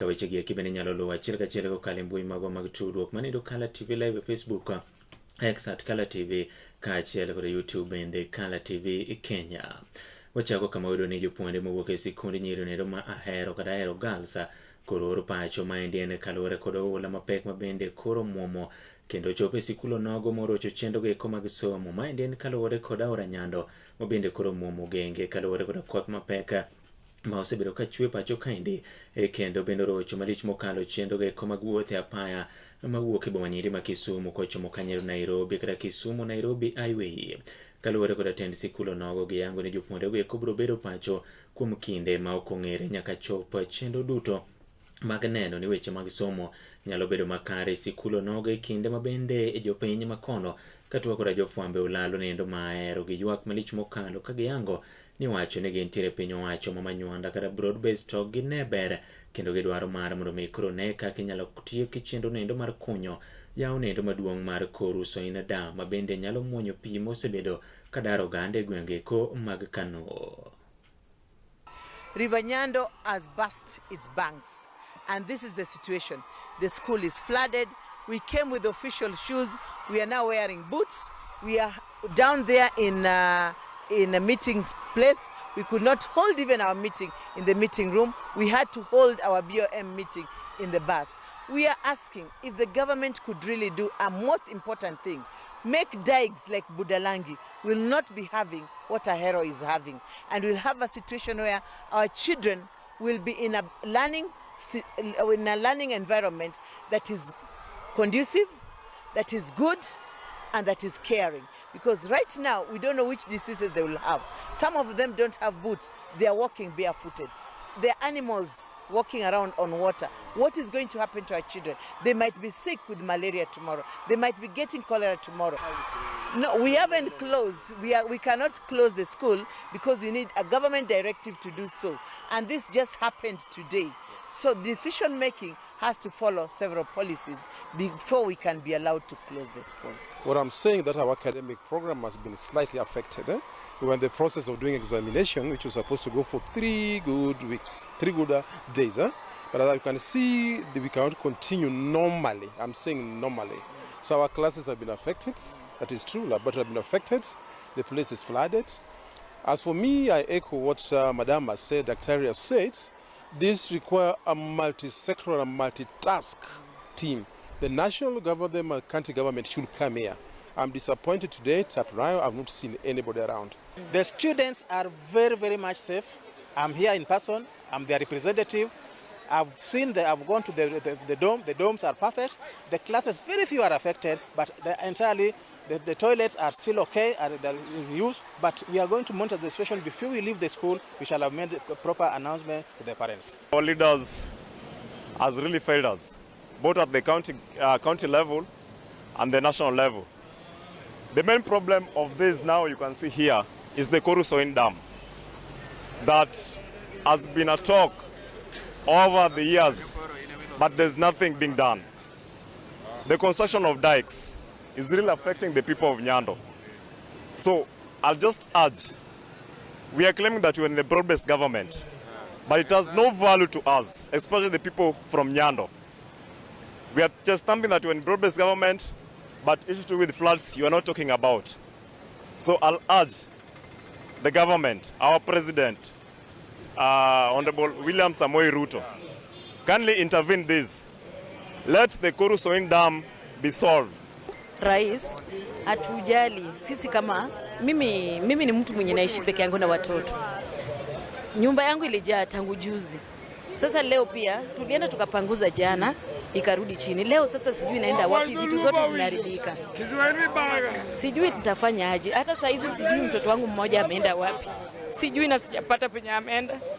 Kawechegi kibene nyalo luwa achiel kachiel kokalo e mbui mago mag tudruok manido Kala TV Live e Facebook, X @Kala TV, kaachiel kod YouTube bende Kala TV Kenya. Wachako kama wayudo ni jopuonjre mowuok e sikunde nyiri ma Ahero kata Ahero Girls koro oro pacho maendi en kaluwore kod oula mapek mabende koro muomo kendo chopo e sikul onogo morocho chenro eko mag somo. Maendi en kaluwore kod aora Nyando mabende koro muomo genge kaluwore kod koth mapek ma osebedo ka chwe pacho kaendi kendo bende rocho malich mokalo chenro eko mag wuoth e apaya mawuok e boma nyiri ma Kisumu kochomo kanyo Nairobi kata Kisumu Nairobi Highway. Kaluwore kod tend sikul onogo giyango ni jopuonjre eko biro bedo pacho kuom kinde ma ok ong'ere nyaka chop chenro duto mag neno ni weche mag somo nyalo bedo makare sikul onogo e kinde mabende jopiny makono katuwa kod jofwambe olalo nendo ma Ahero gi ywak malich mokalo ka giyango ni wacho ni gintiere piny owacho manywanda kata broad based to gineber kendo gidwaro mar mondo mi koro ne kaka inyalo tieki chenro nendo mar kunyo yawo nendo maduong' mar kor uso ina dam mabende nyalo muonyo pi mosebedo kadaro oganda e gwenge ko mag Kano. River Nyando has burst its banks, and this is the situation. The school is flooded. We came with official shoes. We are now wearing boots. We are down there in a meeting place. We could not hold even our meeting in the meeting room. We had to hold our BOM meeting in the bus. We are asking if the government could really do a most important thing. Make dikes like Budalangi. Will not be having what Ahero is having. And we'll have a situation where our children will be in a learning environment that is conducive, that is good, and that is caring. Because right now, we don't know which diseases they will have. Some of them don't have boots. They are walking barefooted. They are animals walking around on water. What is going to happen to our children? They might be sick with malaria tomorrow. They might be getting cholera tomorrow. No, we haven't closed. We cannot close the school because we need a government directive to do so. And this just happened today. So decision making has to follow several policies before we can be allowed to close the school. What I'm saying that our academic program has been slightly affected. We were in the process of doing examination, which was supposed to go for 3 good weeks, 3 good days. But as you can see, we cannot continue normally. I'm saying normally. So our classes have been affected. That is true, but have been affected. The place is flooded. As for me, I echo what Madam has said, Dr. has said. This requires a multi-sectoral and multitask team. The national government and county government should come here. I'm disappointed today at Rio. I've not seen anybody around. The students are very, very much safe. I'm here in person. I'm their representative. I've gone to the dome. The domes are perfect. The classes, very few are affected, but the toilets are still okay, they're in use. But we are going to monitor the situation before we leave the school. We shall have made a proper announcement to the parents. Our leaders has really failed us, both at the county level and the national level. The main problem of this now, you can see here, is the Korusoin Dam that has been a talk over the years, but there's nothing being done. The construction of dikes is really affecting the people of Nyando. So I'll just urge, we are claiming that we're in the broad-based government, but it has no value to us, especially the people from Nyando. We are just stamping that we're in broad-based government, but issues to do with floods you are not talking about. So I'll urge the government, our president, Honorable William Samoei Ruto, kindly intervene this. Let the Korusoin Dam be solved. Rais atujali sisi kama mimi ni mtu mwenye naishi peke yangu na watoto. Nyumba yangu ilijaa tangu juzi. Sasa leo pia tulienda tukapanguza jana ikarudi chini. Leo sasa sijui naenda wapi, vitu zote zimeharibika. Sijui nitafanya aje. Hata saa hizi sijui mtoto wangu mmoja ameenda wapi. Sijui na sijapata penye ameenda.